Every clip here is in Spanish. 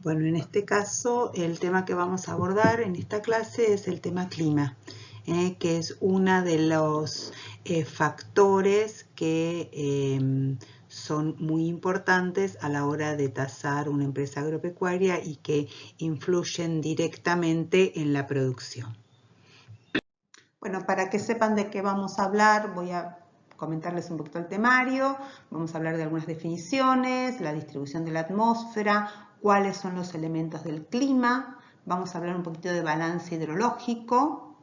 Bueno, en este caso el tema que vamos a abordar en esta clase es el tema clima, que es uno de los factores que son muy importantes a la hora de tasar una empresa agropecuaria y que influyen directamente en la producción. Bueno, para que sepan de qué vamos a hablar, voy a comentarles un poquito el temario. Vamos a hablar de algunas definiciones, la distribución de la atmósfera, cuáles son los elementos del clima. Vamos a hablar un poquito de balance hidrológico,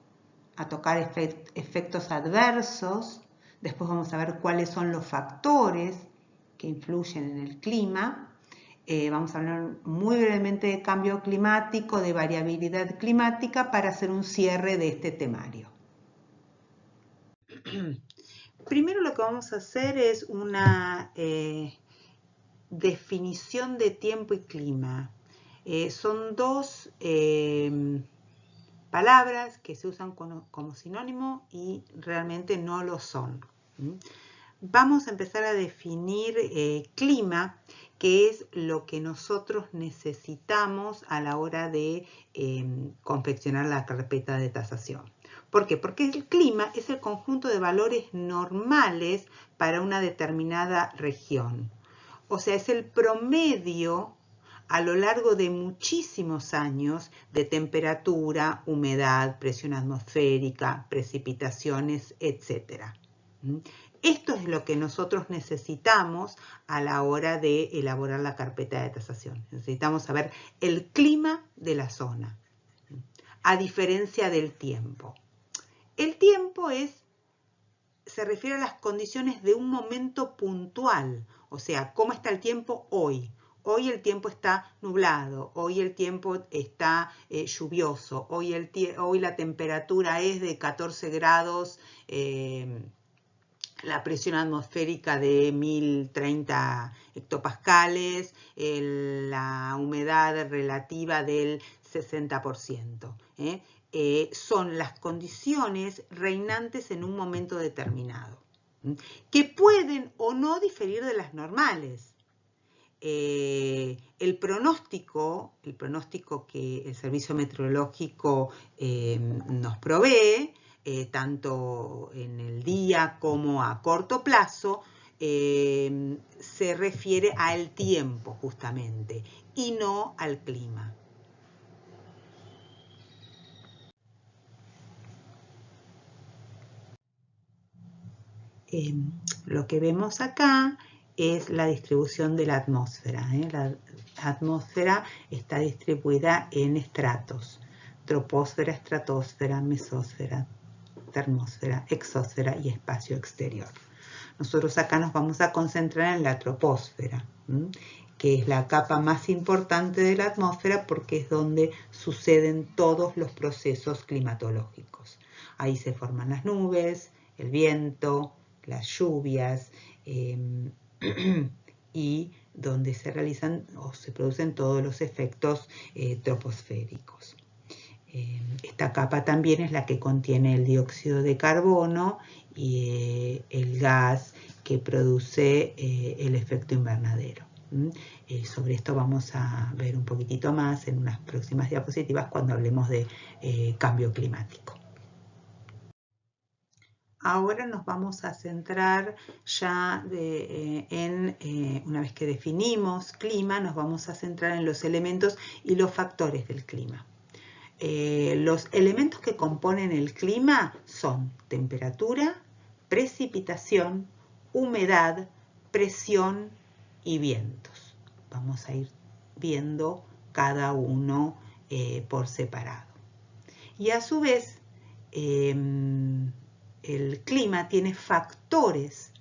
a tocar efectos adversos. Después vamos a ver cuáles son los factores que influyen en el clima. Vamos a hablar muy brevemente de cambio climático, de variabilidad climática, para hacer un cierre de este temario. Primero lo que vamos a hacer es una definición de tiempo y clima. Son dos palabras que se usan como sinónimo y realmente no lo son. Vamos a empezar a definir clima, que es lo que nosotros necesitamos a la hora de confeccionar la carpeta de tasación. ¿Por qué? Porque el clima es el conjunto de valores normales para una determinada región. O sea, es el promedio a lo largo de muchísimos años de temperatura, humedad, presión atmosférica, precipitaciones, etc. Esto es lo que nosotros necesitamos a la hora de elaborar la carpeta de tasación. Necesitamos saber el clima de la zona, a diferencia del tiempo. El tiempo se refiere a las condiciones de un momento puntual, o sea, cómo está el tiempo hoy. Hoy el tiempo está nublado, hoy el tiempo está lluvioso, hoy la temperatura es de 14 grados, la presión atmosférica de 1030 hectopascales, la humedad relativa del 60%. Son las condiciones reinantes en un momento determinado, que pueden o no diferir de las normales. El pronóstico que el servicio meteorológico nos provee, tanto en el día como a corto plazo, se refiere al tiempo justamente y no al clima. Lo que vemos acá es la distribución de la atmósfera. La atmósfera está distribuida en estratos: troposfera, estratosfera, mesósfera, termósfera, exósfera y espacio exterior. Nosotros acá nos vamos a concentrar en la troposfera, que es la capa más importante de la atmósfera porque es donde suceden todos los procesos climatológicos. Ahí se forman las nubes, el viento, las lluvias y donde se realizan o se producen todos los efectos troposféricos. Esta capa también es la que contiene el dióxido de carbono y el gas que produce el efecto invernadero. Sobre esto vamos a ver un poquitito más en unas próximas diapositivas cuando hablemos de cambio climático. Ahora nos vamos a centrar ya una vez que definimos clima, nos vamos a centrar en los elementos y los factores del clima. Los elementos que componen el clima son temperatura, precipitación, humedad, presión y vientos. Vamos a ir viendo cada uno por separado. Y a su vez, el clima tiene factores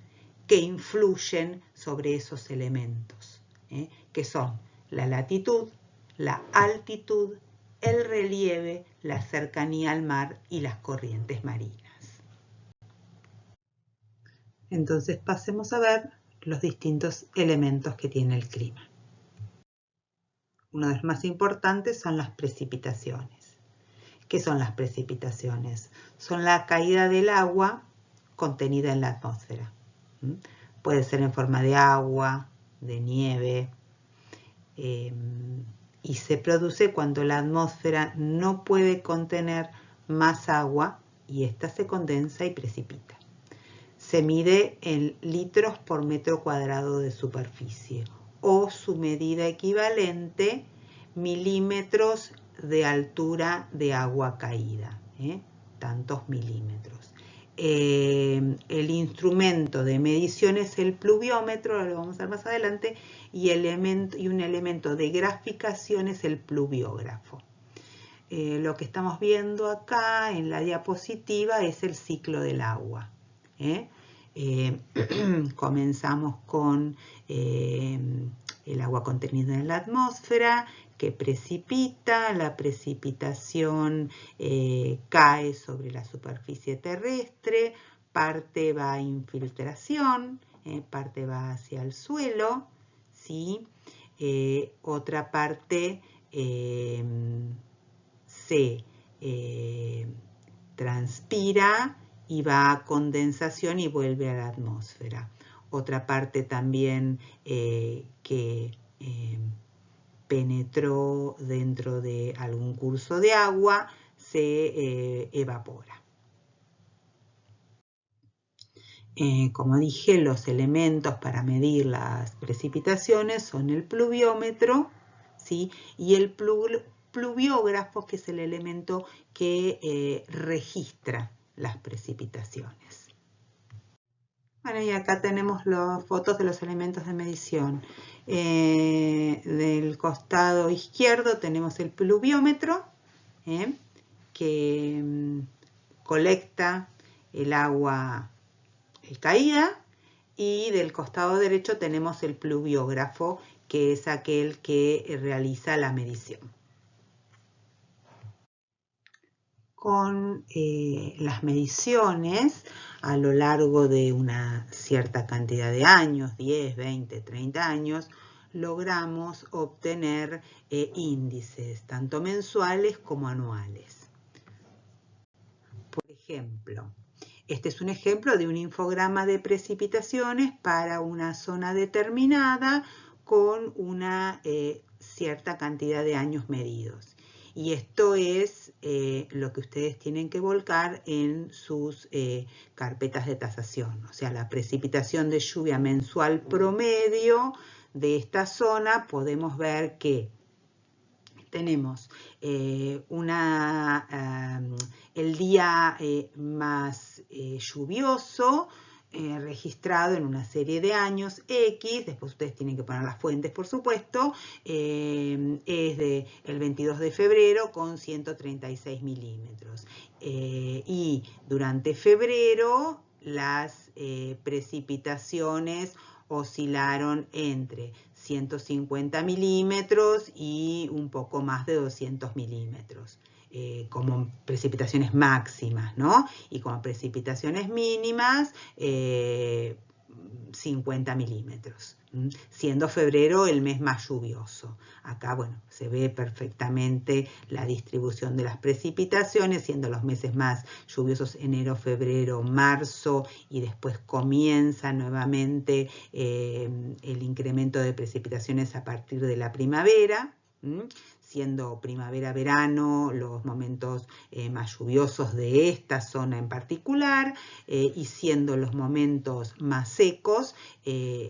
que influyen sobre esos elementos, que son la latitud, la altitud, el relieve, la cercanía al mar y las corrientes marinas. Entonces pasemos a ver los distintos elementos que tiene el clima. Uno de los más importantes son las precipitaciones. ¿Qué son las precipitaciones? Son la caída del agua contenida en la atmósfera. Puede ser en forma de agua, de nieve, y se produce cuando la atmósfera no puede contener más agua y ésta se condensa y precipita. Se mide en litros por metro cuadrado de superficie o su medida equivalente, milímetros de altura de agua caída, tantos milímetros. El instrumento de medición es el pluviómetro, lo vamos a ver más adelante, y un elemento de graficación es el pluviógrafo. Lo que estamos viendo acá en la diapositiva es el ciclo del agua. Comenzamos con el agua contenida en la atmósfera, que precipita, la precipitación cae sobre la superficie terrestre, parte va a infiltración, parte va hacia el suelo, ¿sí? Otra parte se transpira y va a condensación y vuelve a la atmósfera. Otra parte también que penetró dentro de algún curso de agua se evapora. Como dije, los elementos para medir las precipitaciones son el pluviómetro, ¿sí? Y el pluviógrafo, que es el elemento que registra las precipitaciones. Bueno, y acá tenemos las fotos de los elementos de medición. Del costado izquierdo tenemos el pluviómetro, que colecta el agua caída, y del costado derecho tenemos el pluviógrafo, que es aquel que realiza la medición. Con las mediciones a lo largo de una cierta cantidad de años, 10, 20, 30 años, logramos obtener índices, tanto mensuales como anuales. Por ejemplo, este es un ejemplo de un infograma de precipitaciones para una zona determinada con una cierta cantidad de años medidos. Y esto es lo que ustedes tienen que volcar en sus carpetas de tasación. O sea, la precipitación de lluvia mensual promedio de esta zona, podemos ver que tenemos el día más lluvioso registrado en una serie de años X, después ustedes tienen que poner las fuentes, por supuesto, es el 22 de febrero con 136 milímetros. Y durante febrero las precipitaciones oscilaron entre 150 milímetros y un poco más de 200 milímetros. Como precipitaciones máximas, ¿no? Y como precipitaciones mínimas, 50 milímetros, siendo febrero el mes más lluvioso. Acá, bueno, se ve perfectamente la distribución de las precipitaciones, siendo los meses más lluviosos enero, febrero, marzo, y después comienza nuevamente el incremento de precipitaciones a partir de la primavera, siendo primavera-verano los momentos más lluviosos de esta zona en particular, y siendo los momentos más secos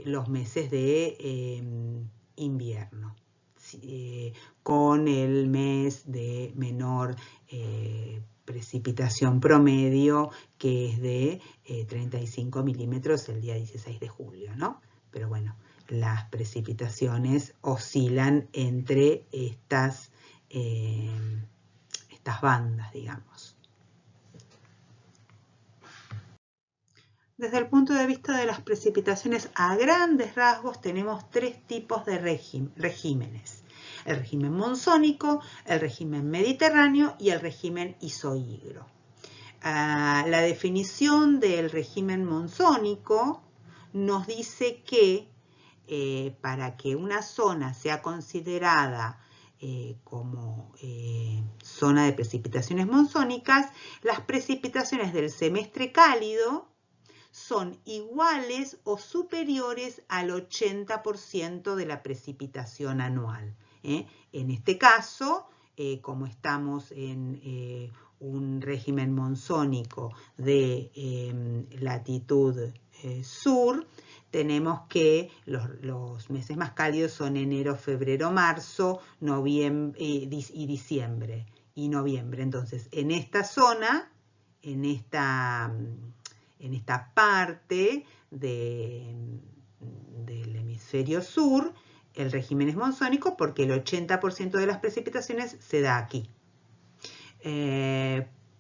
los meses de invierno, con el mes de menor precipitación promedio, que es de 35 milímetros el día 16 de julio, ¿no? Pero bueno, las precipitaciones oscilan entre estas bandas, digamos. Desde el punto de vista de las precipitaciones, a grandes rasgos tenemos tres tipos de regímenes. El régimen monzónico, el régimen mediterráneo y el régimen isohigro. La definición del régimen monzónico nos dice que para que una zona sea considerada como zona de precipitaciones monzónicas, las precipitaciones del semestre cálido son iguales o superiores al 80% de la precipitación anual. En este caso, como estamos en un régimen monzónico de latitud sur, tenemos que los meses más cálidos son enero, febrero, marzo, noviembre y diciembre y noviembre. Entonces, en esta zona, en esta parte del hemisferio sur, el régimen es monzónico porque el 80% de las precipitaciones se da aquí.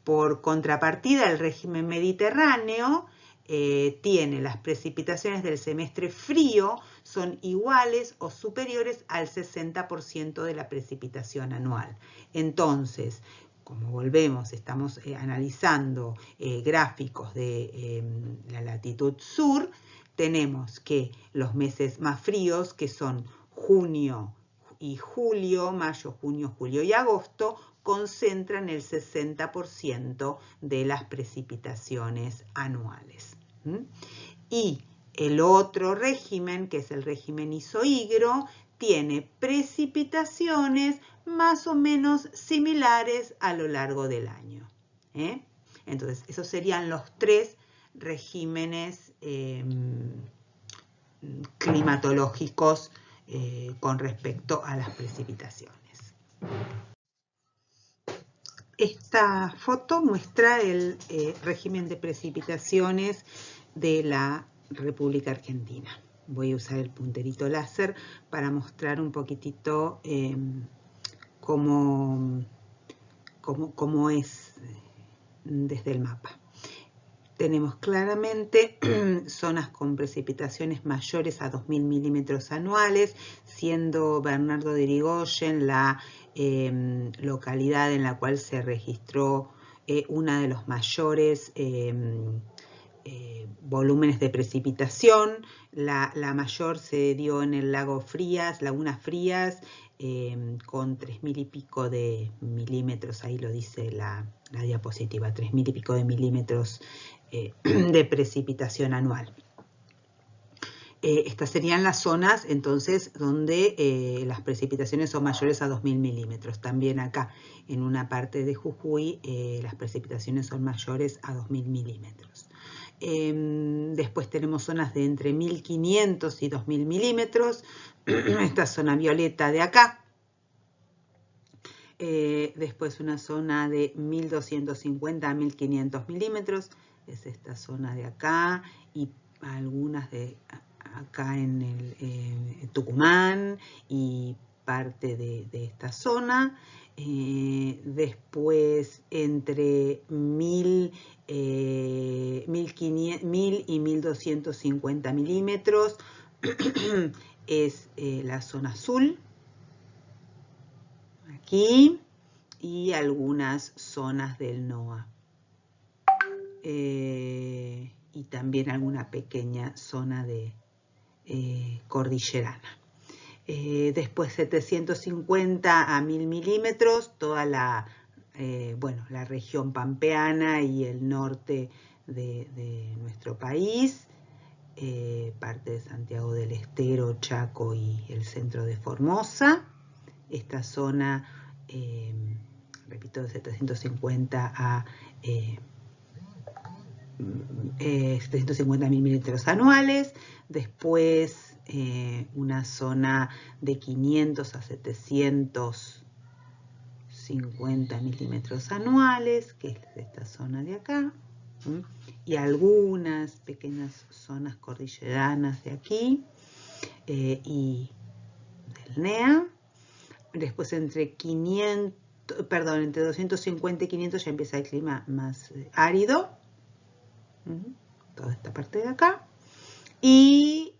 Por contrapartida, el régimen mediterráneo tiene las precipitaciones del semestre frío, son iguales o superiores al 60% de la precipitación anual. Entonces, como volvemos, estamos analizando gráficos de la latitud sur, tenemos que los meses más fríos, que son junio y julio, mayo, junio, julio y agosto, concentran el 60% de las precipitaciones anuales. Y el otro régimen, que es el régimen isohígro, tiene precipitaciones más o menos similares a lo largo del año. Entonces, esos serían los tres regímenes climatológicos con respecto a las precipitaciones. Esta foto muestra el régimen de precipitaciones de la República Argentina. Voy a usar el punterito láser para mostrar un poquitito cómo es desde el mapa. Tenemos claramente zonas con precipitaciones mayores a 2.000 milímetros anuales, siendo Bernardo de Irigoyen la localidad en la cual se registró una de los mayores volúmenes de precipitación. La mayor se dio en el lago Frías, Lagunas Frías, con 3.000 y pico de milímetros, ahí lo dice la diapositiva, 3.000 y pico de milímetros de precipitación anual. Estas serían las zonas entonces donde las precipitaciones son mayores a 2.000 milímetros. También acá en una parte de Jujuy las precipitaciones son mayores a 2.000 milímetros. Después tenemos zonas de entre 1.500 y 2.000 milímetros. Esta zona violeta de acá. Después una zona de 1.250 a 1.500 milímetros. Es esta zona de acá y algunas de acá en el Tucumán y parte de esta zona. Después entre 1.000 y 1.250 milímetros es la zona azul, aquí, y algunas zonas del NOA. Y también alguna pequeña zona de cordillerana. Después 750 a 1.000 milímetros, toda la región pampeana y el norte de nuestro país, parte de Santiago del Estero, Chaco y el centro de Formosa. Esta zona, repito, de 750 a 750 milímetros anuales. Después una zona de 500 a 750 milímetros anuales, que es esta zona de acá, y algunas pequeñas zonas cordilleranas de aquí y del NEA. Después entre 250 y 500 ya empieza el clima más árido, toda esta parte de acá, y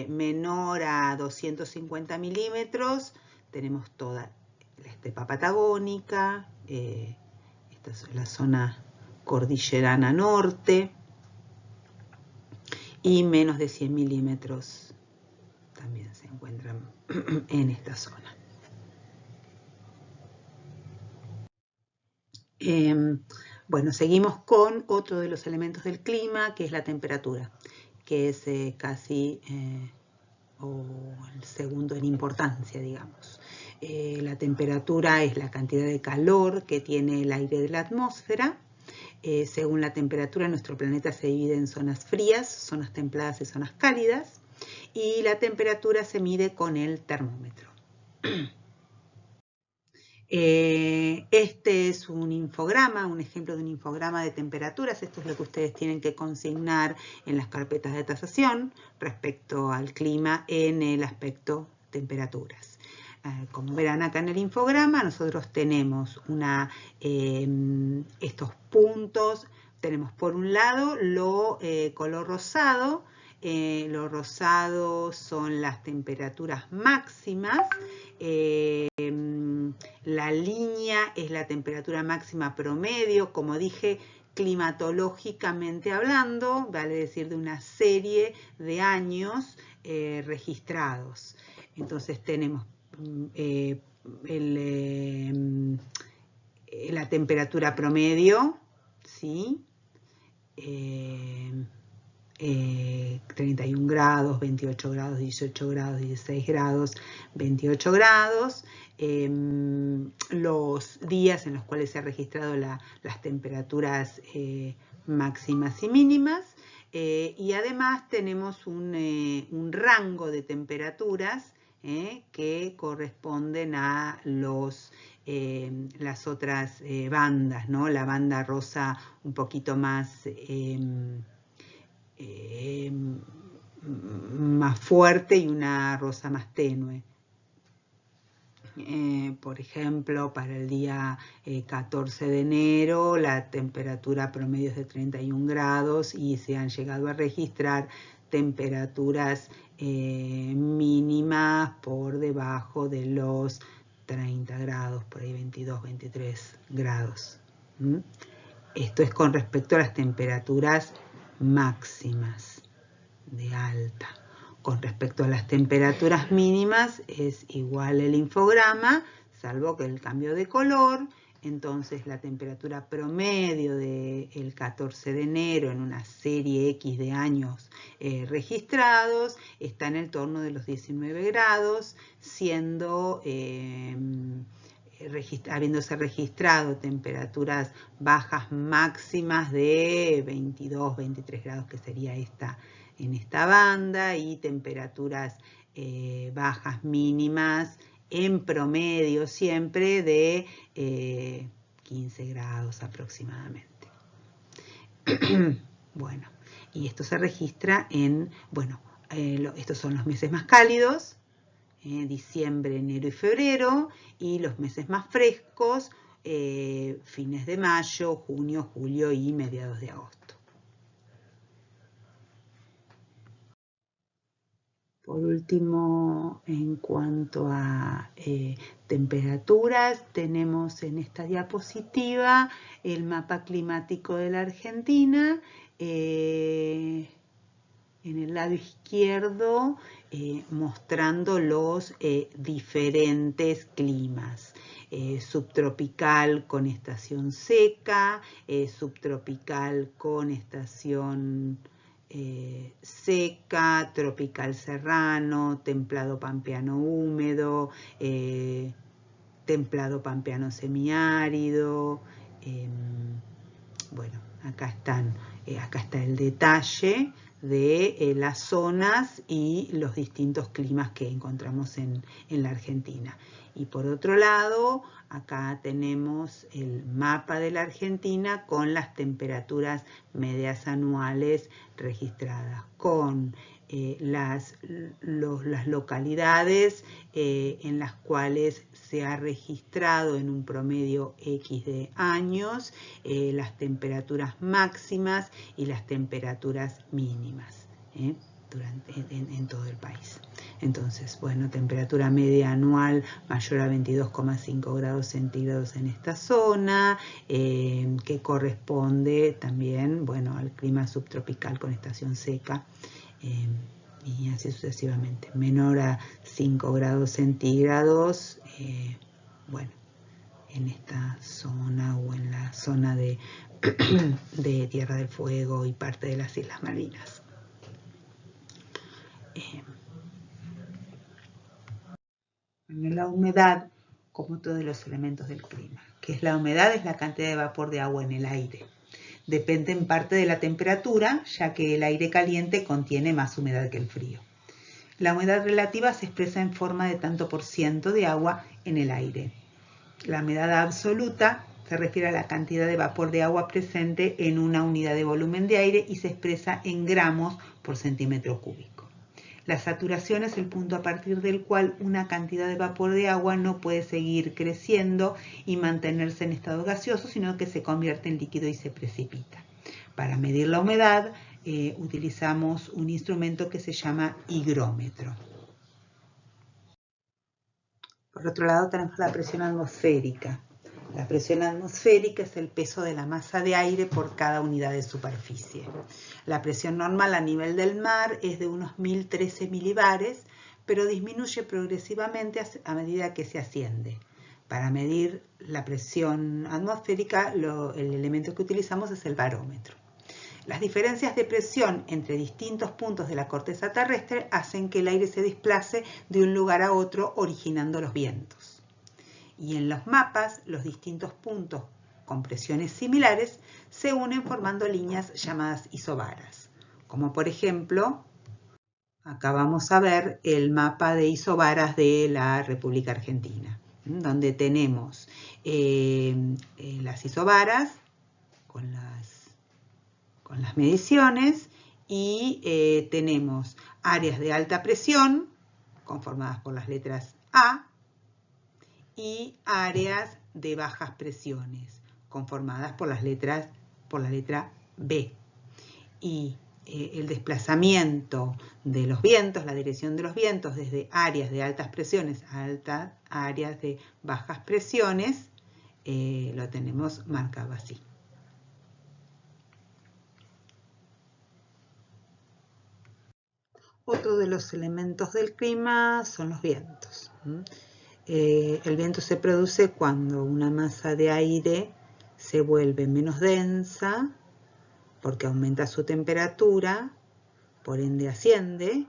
menor a 250 milímetros tenemos toda la estepa patagónica, esta es la zona cordillerana norte, y menos de 100 milímetros también se encuentran en esta zona. Bueno, seguimos con otro de los elementos del clima, que es la temperatura, que es casi el segundo en importancia, digamos. La temperatura es la cantidad de calor que tiene el aire de la atmósfera. Según la temperatura, nuestro planeta se divide en zonas frías, zonas templadas y zonas cálidas. Y la temperatura se mide con el termómetro. Este es un infograma, un ejemplo de un infograma de temperaturas. Esto es lo que ustedes tienen que consignar en las carpetas de tasación respecto al clima en el aspecto temperaturas. Como verán acá en el infograma, nosotros tenemos estos puntos. Tenemos por un lado lo color rosado. Lo rosado son las temperaturas máximas. La línea es la temperatura máxima promedio, como dije, climatológicamente hablando, vale decir de una serie de años registrados. Entonces tenemos la temperatura promedio, ¿sí? 31 grados, 28 grados, 18 grados, 16 grados, 28 grados. Los días en los cuales se han registrado las temperaturas máximas y mínimas. Y además tenemos un rango de temperaturas que corresponden a las otras bandas, ¿no? La banda rosa un poquito más fuerte y una rosa más tenue. Por ejemplo, para el día 14 de enero la temperatura promedio es de 31 grados y se han llegado a registrar temperaturas mínimas por debajo de los 30 grados, por ahí 22, 23 grados. Esto es con respecto a las temperaturas máximas de alta. Con respecto a las temperaturas mínimas es igual el infograma, salvo que el cambio de color. Entonces la temperatura promedio del 14 de enero en una serie X de años registrados está en el torno de los 19 grados, siendo habiéndose registrado temperaturas bajas máximas de 22, 23 grados, que sería en esta banda, y temperaturas bajas mínimas en promedio siempre de 15 grados aproximadamente. Bueno, y esto se registra estos son los meses más cálidos, diciembre, enero y febrero, y los meses más frescos, fines de mayo, junio, julio y mediados de agosto. Por último, en cuanto a temperaturas, tenemos en esta diapositiva el mapa climático de la Argentina. En el lado izquierdo, mostrando los diferentes climas. Subtropical con estación seca, subtropical con estación seca, tropical serrano, templado pampeano húmedo, templado pampeano semiárido. Bueno, acá está el detalle de las zonas y los distintos climas que encontramos en la Argentina. Y por otro lado, acá tenemos el mapa de la Argentina con las temperaturas medias anuales registradas, con las localidades en las cuales se ha registrado en un promedio X de años las temperaturas máximas y las temperaturas mínimas en todo el país. Entonces, bueno, temperatura media anual mayor a 22,5 grados centígrados en esta zona, que corresponde también, bueno, al clima subtropical con estación seca, y así sucesivamente. Menor a 5 grados centígrados, bueno, en esta zona o en la zona de Tierra del Fuego y parte de las Islas Malvinas. La humedad, como todos los elementos del clima. ¿Qué es la humedad? Es la cantidad de vapor de agua en el aire. Depende en parte de la temperatura, ya que el aire caliente contiene más humedad que el frío. La humedad relativa se expresa en forma de tanto por ciento de agua en el aire. La humedad absoluta se refiere a la cantidad de vapor de agua presente en una unidad de volumen de aire y se expresa en gramos por centímetro cúbico. La saturación es el punto a partir del cual una cantidad de vapor de agua no puede seguir creciendo y mantenerse en estado gaseoso, sino que se convierte en líquido y se precipita. Para medir la humedad utilizamos un instrumento que se llama higrómetro. Por otro lado tenemos la presión atmosférica. La presión atmosférica es el peso de la masa de aire por cada unidad de superficie. La presión normal a nivel del mar es de unos 1013 milibares, pero disminuye progresivamente a medida que se asciende. Para medir la presión atmosférica, el elemento que utilizamos es el barómetro. Las diferencias de presión entre distintos puntos de la corteza terrestre hacen que el aire se desplace de un lugar a otro, originando los vientos. Y en los mapas, los distintos puntos con presiones similares se unen formando líneas llamadas isobaras. Como por ejemplo, acá vamos a ver el mapa de isobaras de la República Argentina, donde tenemos las isobaras con las mediciones y tenemos áreas de alta presión conformadas por las letras A y áreas de bajas presiones conformadas por la letra B. Y el desplazamiento de los vientos, la dirección de los vientos desde áreas de altas presiones a áreas de bajas presiones, lo tenemos marcado así. Otro de los elementos del clima son los vientos. El viento se produce cuando una masa de aire se vuelve menos densa porque aumenta su temperatura, por ende asciende,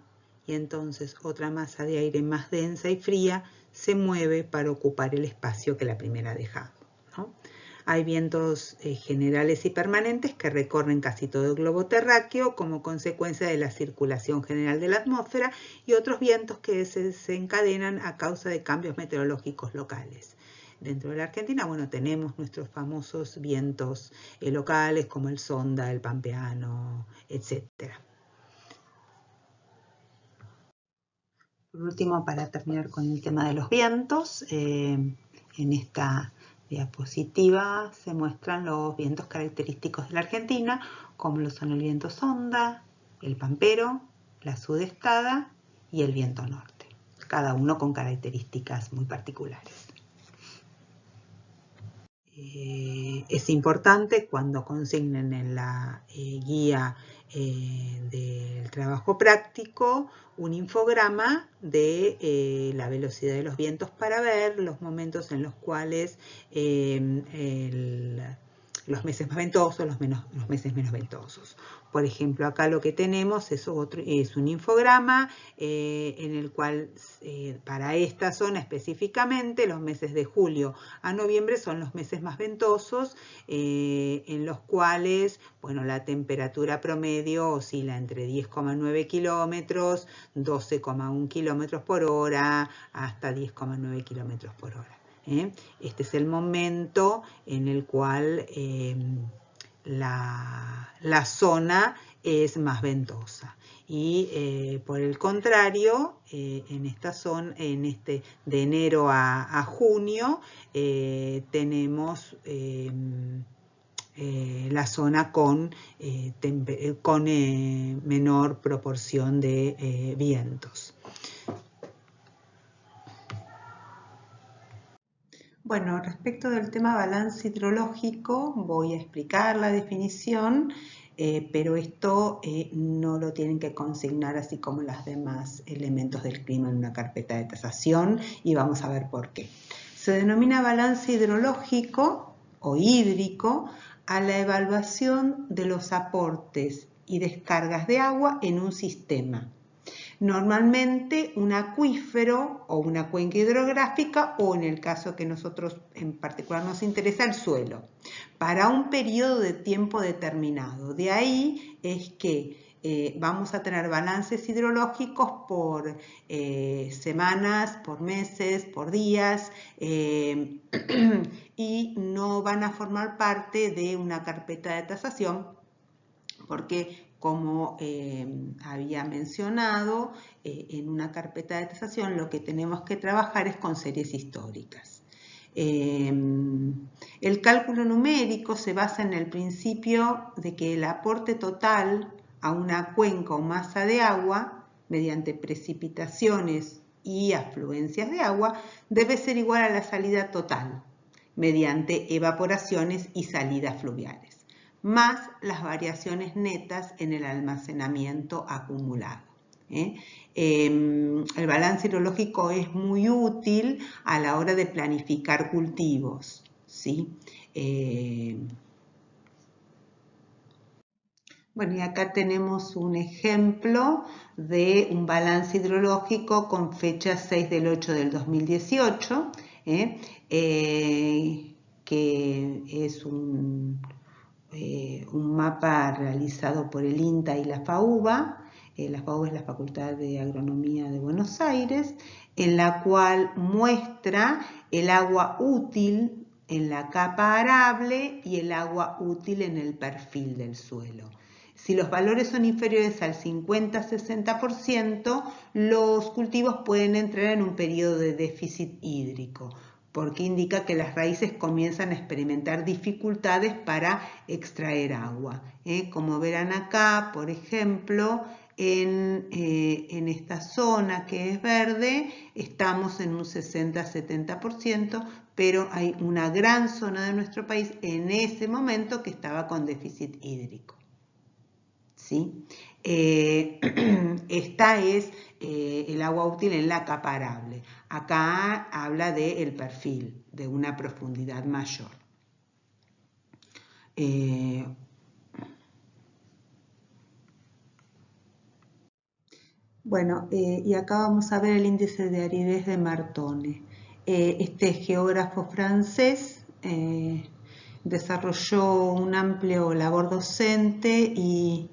y entonces otra masa de aire más densa y fría se mueve para ocupar el espacio que la primera ha dejado, ¿no? Hay vientos generales y permanentes que recorren casi todo el globo terráqueo como consecuencia de la circulación general de la atmósfera y otros vientos que se desencadenan a causa de cambios meteorológicos locales. Dentro de la Argentina, bueno, tenemos nuestros famosos vientos locales como el Sonda, el Pampeano, etc. Por último, para terminar con el tema de los vientos, en esta diapositiva se muestran los vientos característicos de la Argentina, como lo son el viento Sonda, el Pampero, la Sudestada y el viento norte, cada uno con características muy particulares. Es importante cuando consignen en la guía del trabajo práctico un infograma de la velocidad de los vientos para ver los momentos en los cuales los meses más ventosos, los meses menos ventosos. Por ejemplo, acá lo que tenemos es un infograma en el cual para esta zona específicamente los meses de julio a noviembre son los meses más ventosos, en los cuales, bueno, la temperatura promedio oscila entre 10,9 kilómetros, 12,1 kilómetros por hora, hasta 10,9 kilómetros por hora. Este es el momento en el cual la zona es más ventosa. Y por el contrario, en esta zona, de enero a junio, tenemos la zona con menor proporción de vientos. Bueno, respecto del tema balance hidrológico, voy a explicar la definición, pero esto no lo tienen que consignar así como los demás elementos del clima en una carpeta de tasación y vamos a ver por qué. Se denomina balance hidrológico o hídrico a la evaluación de los aportes y descargas de agua en un sistema. Normalmente un acuífero o una cuenca hidrográfica o en el caso que nosotros en particular nos interesa el suelo, para un periodo de tiempo determinado. De ahí es que vamos a tener balances hidrológicos por semanas, por meses, por días y no van a formar parte de una carpeta de tasación porque como había mencionado, en una carpeta de tasación lo que tenemos que trabajar es con series históricas. El cálculo numérico se basa en el principio de que el aporte total a una cuenca o masa de agua, mediante precipitaciones y afluencias de agua, debe ser igual a la salida total, mediante evaporaciones y salidas fluviales, más las variaciones netas en el almacenamiento acumulado. El balance hidrológico es muy útil a la hora de planificar cultivos, ¿sí? Bueno, y acá tenemos un ejemplo de un balance hidrológico con fecha 6 del 8 del 2018, que es un mapa realizado por el INTA y la FAUBA. La FAUBA es la Facultad de Agronomía de Buenos Aires, en la cual muestra el agua útil en la capa arable y el agua útil en el perfil del suelo. Si los valores son inferiores al 50-60%, los cultivos pueden entrar en un periodo de déficit hídrico, porque indica que las raíces comienzan a experimentar dificultades para extraer agua. Como verán acá, por ejemplo, en esta zona que es verde, estamos en un 60-70%, pero hay una gran zona de nuestro país en ese momento que estaba con déficit hídrico. ¿Sí? Esta es el agua útil en la capa arable. Acá habla del perfil, de una profundidad mayor. Bueno, y acá vamos a ver el índice de aridez de Martone. Este geógrafo francés desarrolló un amplio labor docente y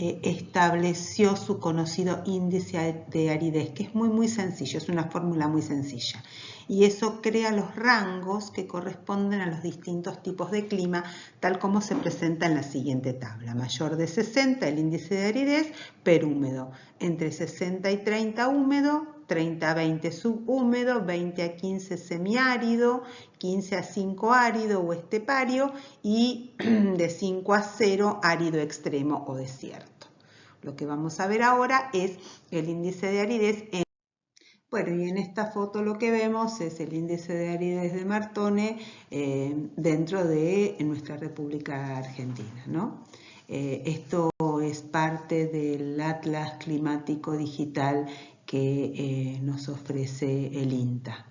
estableció su conocido índice de aridez, que es muy sencillo, es una fórmula muy sencilla. Y eso crea los rangos que corresponden a los distintos tipos de clima, tal como se presenta en la siguiente tabla. Mayor de 60 el índice de aridez, perhúmedo. Entre 60 y 30 húmedo, 30 a 20 subhúmedo, 20 a 15 semiárido, 15 a 5 árido o estepario y de 5 a 0 árido extremo o desierto. Lo que vamos a ver ahora es el índice de aridez en... Bueno, y en esta foto lo que vemos es el índice de aridez de Martone dentro de nuestra República Argentina, ¿no? Esto es parte del Atlas Climático Digital que nos ofrece el INTA.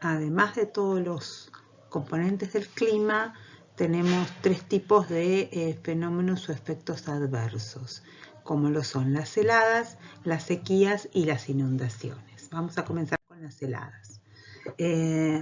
Además de todos los componentes del clima, tenemos tres tipos de fenómenos o efectos adversos, como lo son las heladas, las sequías y las inundaciones. Vamos a comenzar con las heladas.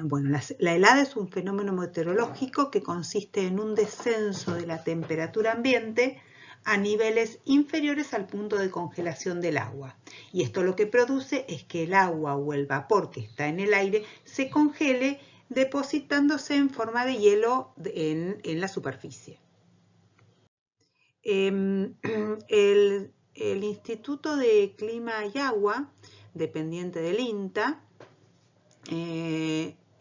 Bueno, la helada es un fenómeno meteorológico que consiste en un descenso de la temperatura ambiente a niveles inferiores al punto de congelación del agua. Y esto lo que produce es que el agua o el vapor que está en el aire se congele, depositándose en forma de hielo en la superficie. El Instituto de Clima y Agua, dependiente del INTA,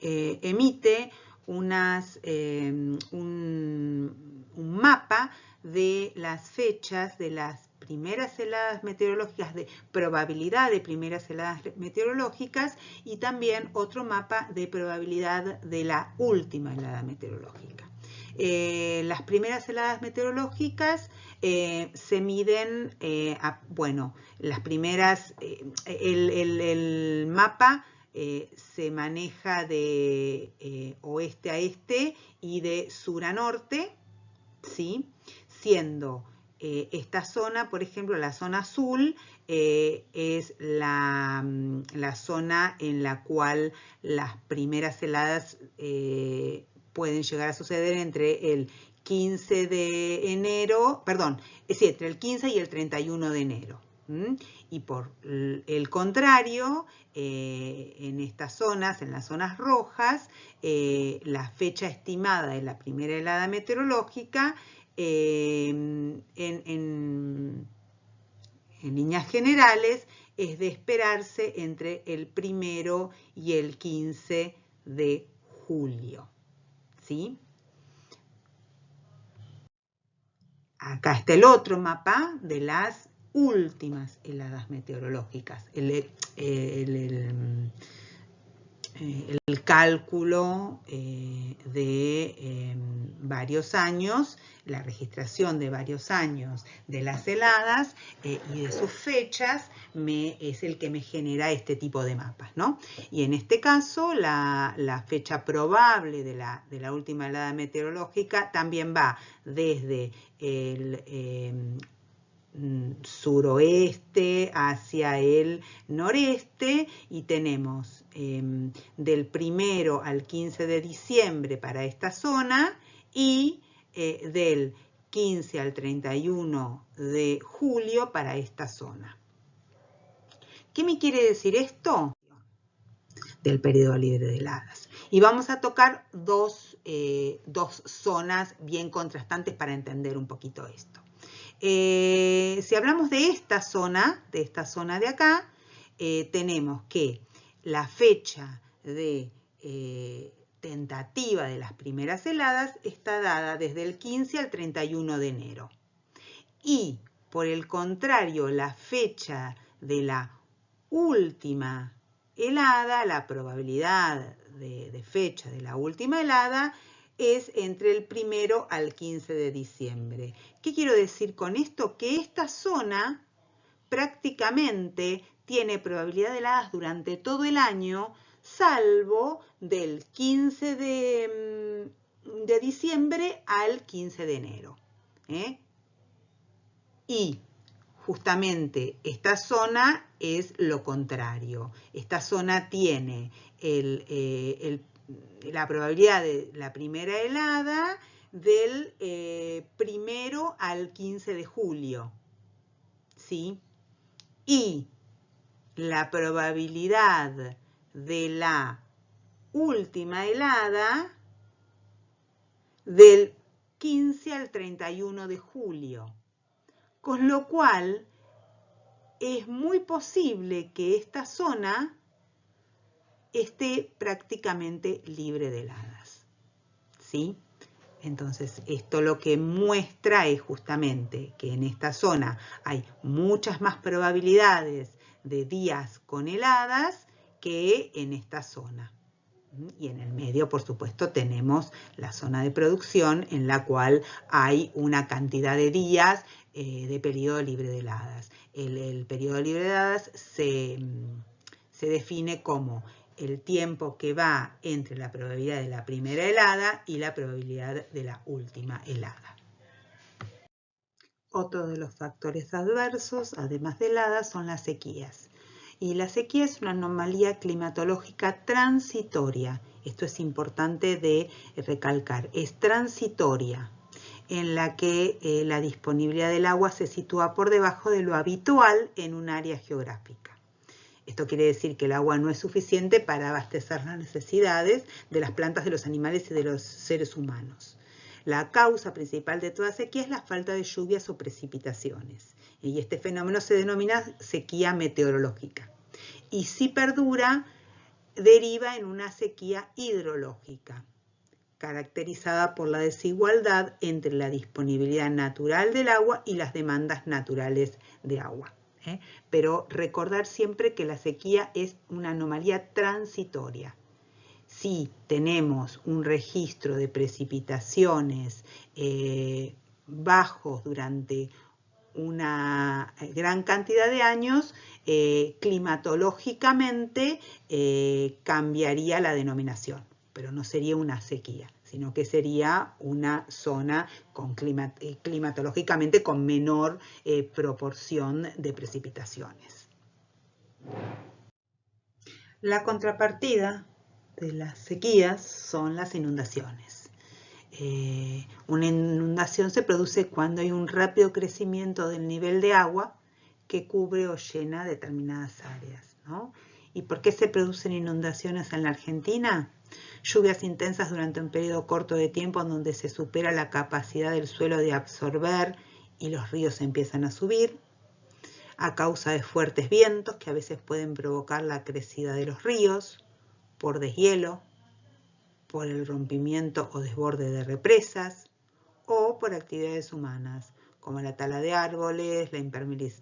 emite un mapa de las fechas de las primeras heladas meteorológicas, de probabilidad de primeras heladas meteorológicas, y también otro mapa de probabilidad de la última helada meteorológica. Las primeras heladas meteorológicas se miden, bueno, las primeras, el mapa se maneja de oeste a este y de sur a norte, ¿sí? Siendo esta zona, por ejemplo, la zona azul, es la zona en la cual las primeras heladas pueden llegar a suceder entre el 15 de enero, perdón, sí, entre el 15 y el 31 de enero. Y por el contrario, en estas zonas, en las zonas rojas, la fecha estimada de la primera helada meteorológica en líneas generales es de esperarse entre el 1 y el 15 de julio. ¿Sí? Acá está el otro mapa de las últimas heladas meteorológicas. El cálculo de varios años, la registración de varios años de las heladas y de sus fechas es el que me genera este tipo de mapas, ¿no? Y en este caso, la fecha probable de la última helada meteorológica también va desde el suroeste hacia el noreste y tenemos del 1 al 15 de diciembre para esta zona y del 15 al 31 de julio para esta zona. ¿Qué me quiere decir esto? Del periodo libre de heladas. Y vamos a tocar dos zonas bien contrastantes para entender un poquito esto. Si hablamos de esta zona de acá, tenemos que la fecha de tentativa de las primeras heladas está dada desde el 15 al 31 de enero. Y, por el contrario, la fecha de la última helada, la probabilidad de fecha de la última helada, es entre el 1 al 15 de diciembre. ¿Qué quiero decir con esto? Que esta zona prácticamente tiene probabilidad de heladas durante todo el año, salvo del 15 de diciembre al 15 de enero. Y justamente esta zona es lo contrario. Esta zona tiene la probabilidad de la primera helada del 1 al 15 de julio. ¿Sí? Y la probabilidad de la última helada del 15 al 31 de julio. Con lo cual, es muy posible que esta zona esté prácticamente libre de heladas. ¿Sí? Entonces, esto lo que muestra es justamente que en esta zona hay muchas más probabilidades de días con heladas que en esta zona. Y en el medio, por supuesto, tenemos la zona de producción en la cual hay una cantidad de días de periodo libre de heladas. El periodo libre de heladas se define como el tiempo que va entre la probabilidad de la primera helada y la probabilidad de la última helada. Otro de los factores adversos, además de heladas, son las sequías. Y la sequía es una anomalía climatológica transitoria. Esto es importante de recalcar. Es transitoria, en la que la disponibilidad del agua se sitúa por debajo de lo habitual en un área geográfica. Esto quiere decir que el agua no es suficiente para abastecer las necesidades de las plantas, de los animales y de los seres humanos. La causa principal de toda sequía es la falta de lluvias o precipitaciones. Y este fenómeno se denomina sequía meteorológica. Y si perdura, deriva en una sequía hidrológica, caracterizada por la desigualdad entre la disponibilidad natural del agua y las demandas naturales de agua. Pero recordar siempre que la sequía es una anomalía transitoria. si tenemos un registro de precipitaciones bajos durante una gran cantidad de años, climatológicamente cambiaría la denominación, pero no sería una sequía, sino que sería una zona con climatológicamente con menor proporción de precipitaciones. La contrapartida de las sequías son las inundaciones. Una inundación se produce cuando hay un rápido crecimiento del nivel de agua que cubre o llena determinadas áreas, ¿no? ¿Y por qué se producen inundaciones en la Argentina? Lluvias intensas durante un periodo corto de tiempo en donde se supera la capacidad del suelo de absorber y los ríos empiezan a subir, a causa de fuertes vientos que a veces pueden provocar la crecida de los ríos, por deshielo, por el rompimiento o desborde de represas o por actividades humanas, como la tala de árboles, la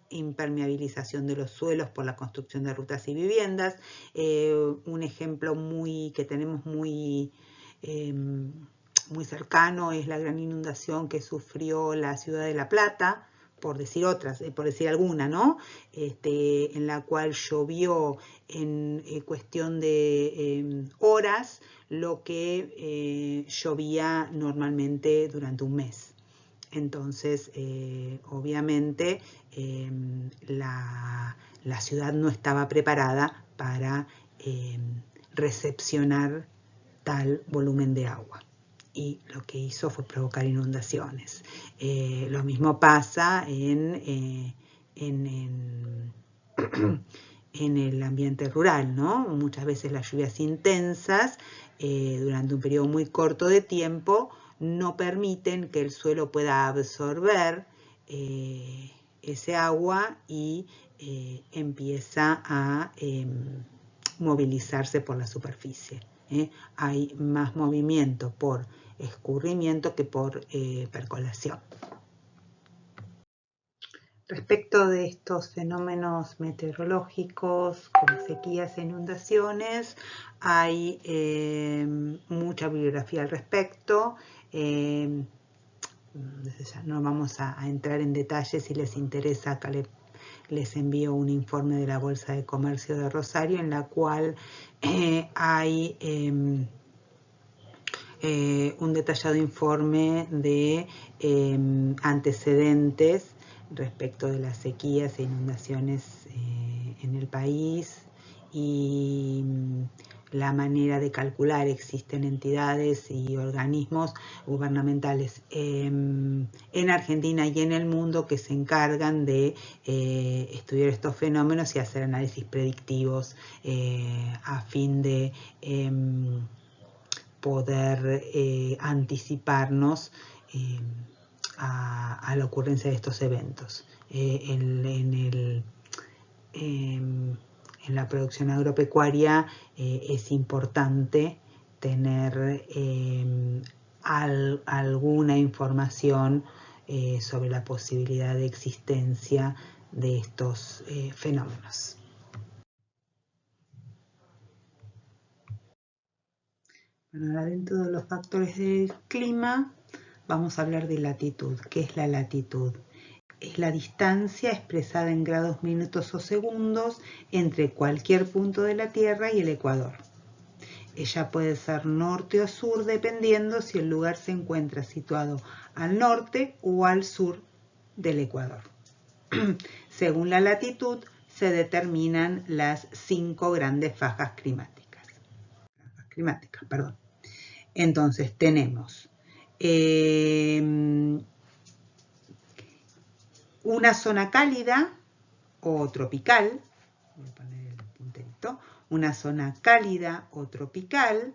impermeabilización de los suelos por la construcción de rutas y viviendas. Un ejemplo que tenemos muy cercano es la gran inundación que sufrió la ciudad de La Plata, por decir alguna, ¿no? En la cual llovió en cuestión de horas lo que llovía normalmente durante un mes. Entonces, obviamente, la ciudad no estaba preparada para recepcionar tal volumen de agua. Y lo que hizo fue provocar inundaciones. Lo mismo pasa en el ambiente rural, ¿no? Muchas veces las lluvias intensas durante un periodo muy corto de tiempo no permiten que el suelo pueda absorber ese agua y empieza a movilizarse por la superficie. Hay más movimiento por escurrimiento que por percolación. Respecto de estos fenómenos meteorológicos como sequías e inundaciones, hay mucha bibliografía al respecto. No vamos a entrar en detalles. Si les interesa, acá les envío un informe de la Bolsa de Comercio de Rosario en la cual hay un detallado informe de antecedentes respecto de las sequías e inundaciones en el país y la manera de calcular. Existen entidades y organismos gubernamentales en Argentina y en el mundo que se encargan de estudiar estos fenómenos y hacer análisis predictivos a fin de poder anticiparnos a la ocurrencia de estos eventos. En la producción agropecuaria es importante tener alguna información sobre la posibilidad de existencia de estos fenómenos. Bueno, ahora dentro de los factores del clima vamos a hablar de latitud. ¿Qué es la latitud? Es la distancia expresada en grados, minutos o segundos entre cualquier punto de la Tierra y el Ecuador. Ella puede ser norte o sur dependiendo si el lugar se encuentra situado al norte o al sur del Ecuador. Según la latitud se determinan las 5 grandes fajas climáticas. Entonces tenemos una zona cálida o tropical, voy a poner el punterito, una zona cálida o tropical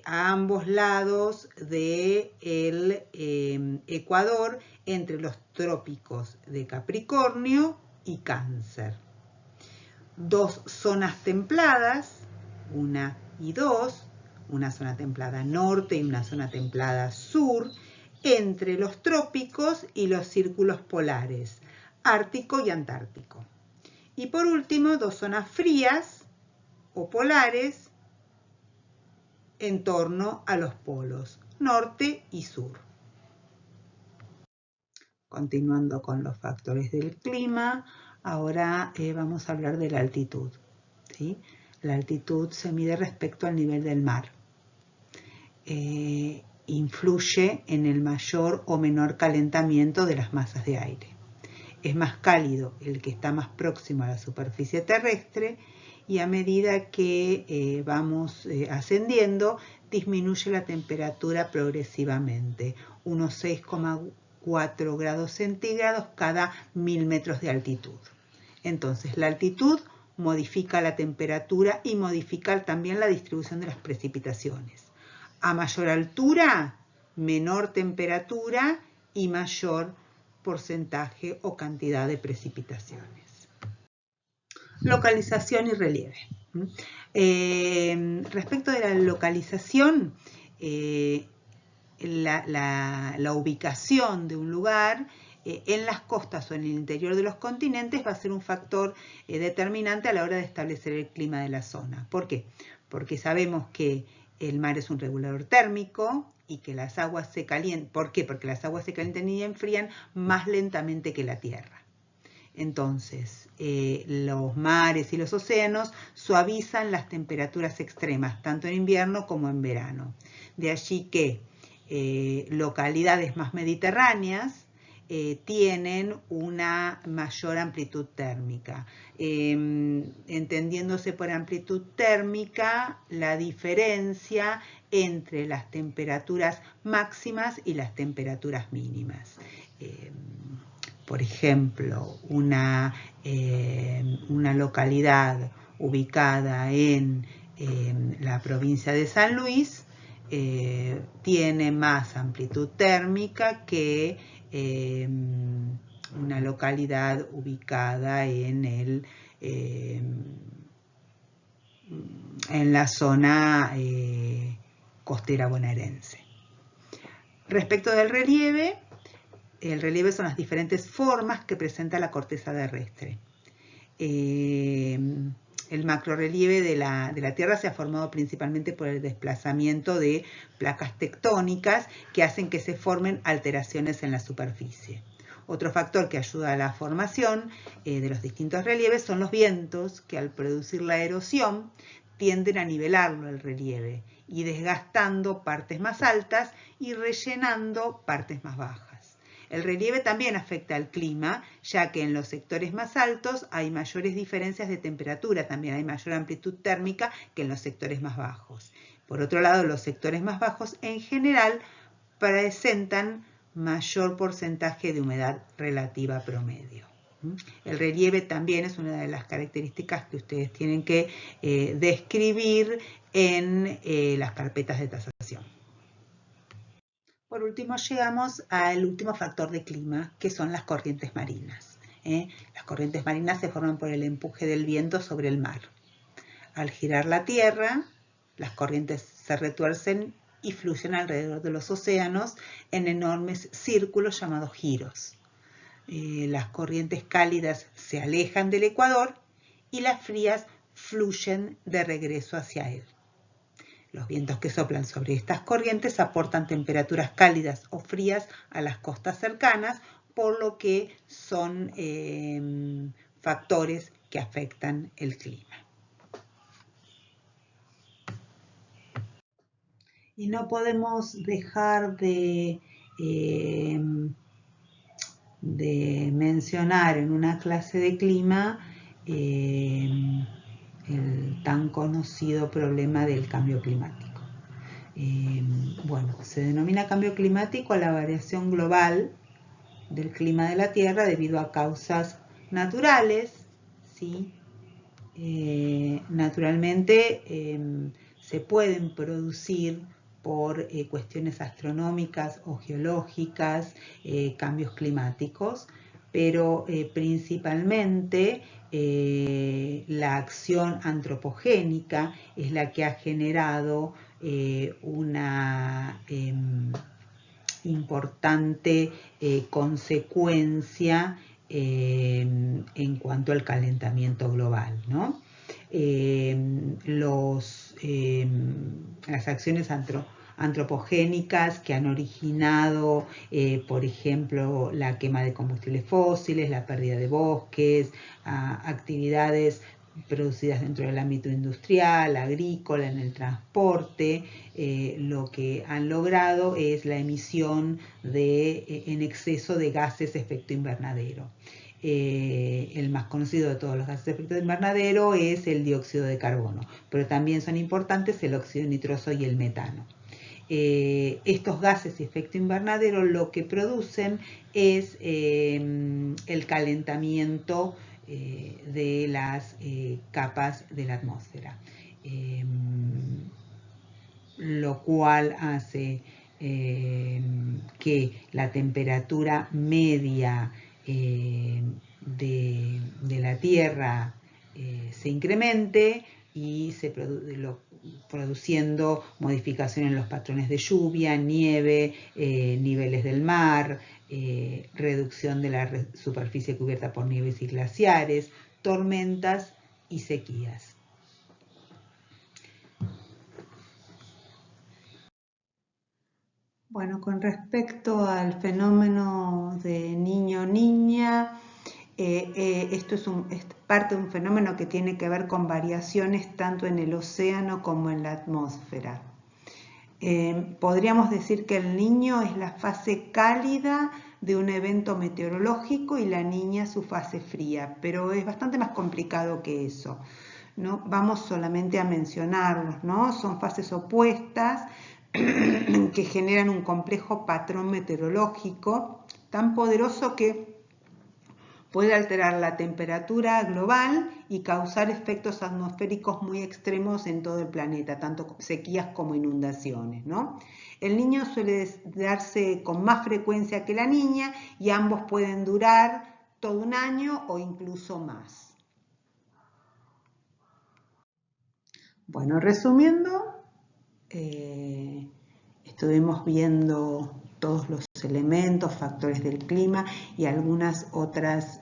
a ambos lados del Ecuador, entre los trópicos de Capricornio y Cáncer. 2 zonas templadas, 1 y 2, una zona templada norte y una zona templada sur, entre los trópicos y los círculos polares, Ártico y Antártico. Y por último, 2 zonas frías o polares, en torno a los polos norte y sur. Continuando con los factores del clima, ahora vamos a hablar de la altitud, ¿sí? La altitud se mide respecto al nivel del mar. Influye en el mayor o menor calentamiento de las masas de aire. Es más cálido el que está más próximo a la superficie terrestre y a medida que vamos ascendiendo, disminuye la temperatura progresivamente, unos 6,4 grados centígrados cada 1000 metros de altitud. Entonces, la altitud modifica la temperatura y modifica también la distribución de las precipitaciones. A mayor altura, menor temperatura y mayor porcentaje o cantidad de precipitaciones. Localización y relieve. Respecto de la localización, la ubicación de un lugar en las costas o en el interior de los continentes va a ser un factor determinante a la hora de establecer el clima de la zona. ¿Por qué? Porque sabemos que el mar es un regulador térmico y que las aguas se calientan. ¿Por qué? Porque las aguas se calientan y enfrían más lentamente que la tierra. Entonces, los mares y los océanos suavizan las temperaturas extremas, tanto en invierno como en verano. De allí que localidades más mediterráneas tienen una mayor amplitud térmica. Entendiéndose por amplitud térmica la diferencia entre las temperaturas máximas y las temperaturas mínimas. Por ejemplo, una localidad ubicada en la provincia de San Luis tiene más amplitud térmica que una localidad ubicada en la zona costera bonaerense. Respecto del relieve, el relieve son las diferentes formas que presenta la corteza terrestre. El macrorrelieve de la Tierra se ha formado principalmente por el desplazamiento de placas tectónicas que hacen que se formen alteraciones en la superficie. Otro factor que ayuda a la formación de los distintos relieves son los vientos, que al producir la erosión tienden a nivelarlo el relieve y desgastando partes más altas y rellenando partes más bajas. El relieve también afecta al clima, ya que en los sectores más altos hay mayores diferencias de temperatura, también hay mayor amplitud térmica que en los sectores más bajos. Por otro lado, los sectores más bajos en general presentan mayor porcentaje de humedad relativa promedio. El relieve también es una de las características que ustedes tienen que describir en las carpetas de tasación. Por último, llegamos al último factor de clima, que son las corrientes marinas. Las corrientes marinas se forman por el empuje del viento sobre el mar. Al girar la Tierra, las corrientes se retuercen y fluyen alrededor de los océanos en enormes círculos llamados giros. Las corrientes cálidas se alejan del ecuador y las frías fluyen de regreso hacia él. Los vientos que soplan sobre estas corrientes aportan temperaturas cálidas o frías a las costas cercanas, por lo que son factores que afectan el clima. Y no podemos dejar de mencionar en una clase de clima el tan conocido problema del cambio climático. Bueno, se denomina cambio climático a la variación global del clima de la Tierra debido a causas naturales, ¿sí? Naturalmente se pueden producir por cuestiones astronómicas o geológicas, cambios climáticos, pero principalmente la acción antropogénica es la que ha generado una importante consecuencia en cuanto al calentamiento global, ¿no? El las acciones antropogénicas que han originado, por ejemplo, la quema de combustibles fósiles, la pérdida de bosques, actividades producidas dentro del ámbito industrial, agrícola, en el transporte, lo que han logrado es la emisión en exceso de gases de efecto invernadero. El más conocido de todos los gases de efecto invernadero es el dióxido de carbono, pero también son importantes el óxido nitroso y el metano. Estos gases de efecto invernadero lo que producen es el calentamiento de las capas de la atmósfera, lo cual hace que la temperatura media de la Tierra se incremente y produciendo modificaciones en los patrones de lluvia, nieve, niveles del mar, reducción de la superficie cubierta por nieves y glaciares, tormentas y sequías. Bueno, con respecto al fenómeno de niño-niña, esto es parte de un fenómeno que tiene que ver con variaciones tanto en el océano como en la atmósfera. Podríamos decir que el niño es la fase cálida de un evento meteorológico y la niña su fase fría, pero es bastante más complicado que eso, ¿no? Vamos solamente a mencionarlos, ¿no? Son fases opuestas que generan un complejo patrón meteorológico tan poderoso que puede alterar la temperatura global y causar efectos atmosféricos muy extremos en todo el planeta, tanto sequías como inundaciones, ¿no? El niño suele darse con más frecuencia que la niña y ambos pueden durar todo un año o incluso más. Bueno, resumiendo, estuvimos viendo todos los elementos, factores del clima y algunas otras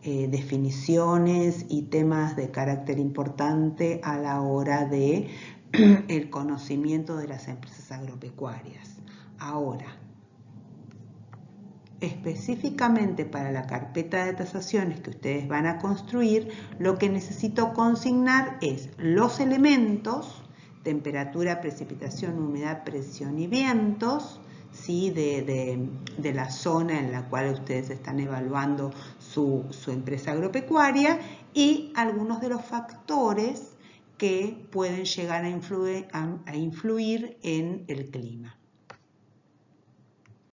definiciones y temas de carácter importante a la hora de el conocimiento de las empresas agropecuarias. Ahora, específicamente para la carpeta de tasaciones que ustedes van a construir, lo que necesito consignar es los elementos: temperatura, precipitación, humedad, presión y vientos, ¿sí? de la zona en la cual ustedes están evaluando su empresa agropecuaria, y algunos de los factores que pueden llegar a influir en el clima.